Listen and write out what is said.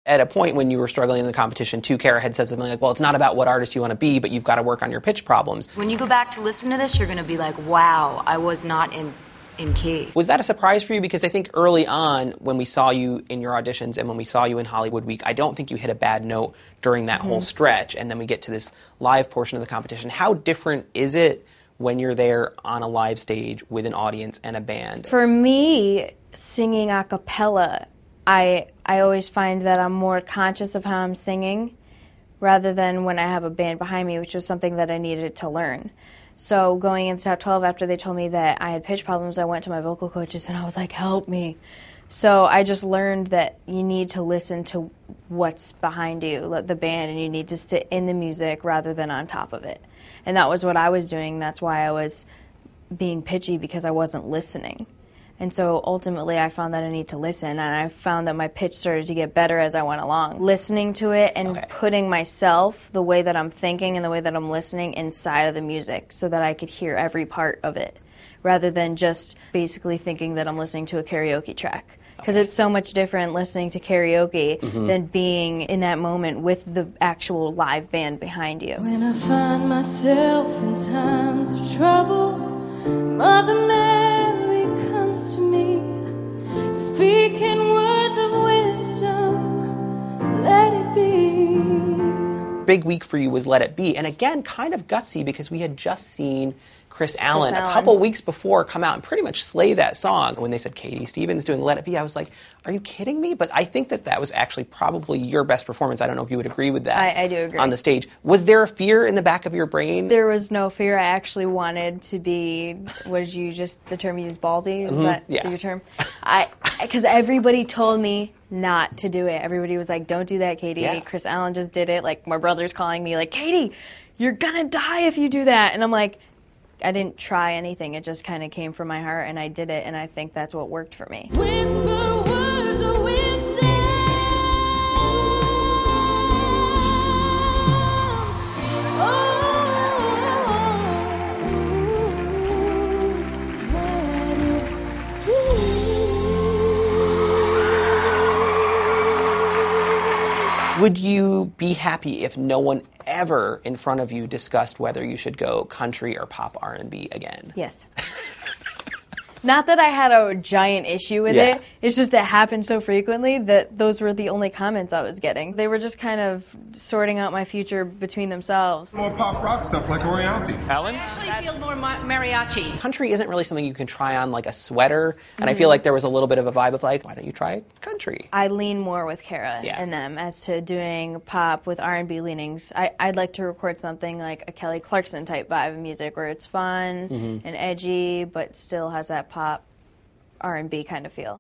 At a point when you were struggling in the competition too, Kara had said something like, well, it's not about what artist you want to be, but you've got to work on your pitch problems. When you go back to listen to this, you're going to be like, wow, I was not in key. Was that a surprise for you? Because I think early on, when we saw you in your auditions and when we saw you in Hollywood Week, I don't think you hit a bad note during that whole stretch. And then we get to this live portion of the competition. How different is it when you're there on a live stage with an audience and a band? For me, singing a cappella, I always find that I'm more conscious of how I'm singing rather than when I have a band behind me, which was something that I needed to learn. So going into Top 12, after they told me that I had pitch problems, I went to my vocal coaches and I was like, help me. So I just learned that you need to listen to what's behind you, the band, and you need to sit in the music rather than on top of it. And that was what I was doing. That's why I was being pitchy, because I wasn't listening. And so ultimately I found that I need to listen, and I found that my pitch started to get better as I went along. Listening to it and putting myself, the way that I'm thinking and the way that I'm listening, inside of the music so that I could hear every part of it, rather than just basically thinking that I'm listening to a karaoke track. Because it's so much different listening to karaoke than being in that moment with the actual live band behind you. When I find myself in times of trouble, Mother Mary comes to me, speaking words of wisdom, let it be. Big week for you was Let It Be, and again, kind of gutsy because we had just seen Chris Allen a couple weeks before come out and pretty much slay that song. When they said Katie Stevens doing Let It Be, I was like, are you kidding me? But I think that was actually probably your best performance. I don't know if you would agree with that. I do agree. On the stage. Was there a fear in the back of your brain? There was no fear. I actually wanted to be, what did you just, the term you used, ballsy? Is that your term? Because everybody told me not to do it. Everybody was like, don't do that, Katie. Yeah. Chris Allen just did it. Like, my brother's calling me like, Katie, you're gonna die if you do that. And I'm like, I didn't try anything. It just kind of came from my heart, and I did it, and I think that's what worked for me. Whisper words of wisdom. Would you be happy if no one ever in front of you discussed whether you should go country or pop R&B again? Yes. Not that I had a giant issue with it. It's just it happened so frequently that those were the only comments I was getting. They were just kind of sorting out my future between themselves. More pop rock stuff like Orianthi. Helen? I actually feel more mariachi. Country isn't really something you can try on like a sweater, and I feel like there was a little bit of a vibe of like, why don't you try country? I lean more with Kara and them as to doing pop with R&B leanings. I'd like to record something like a Kelly Clarkson type vibe of music where it's fun and edgy, but still has that pop R&B kind of feel.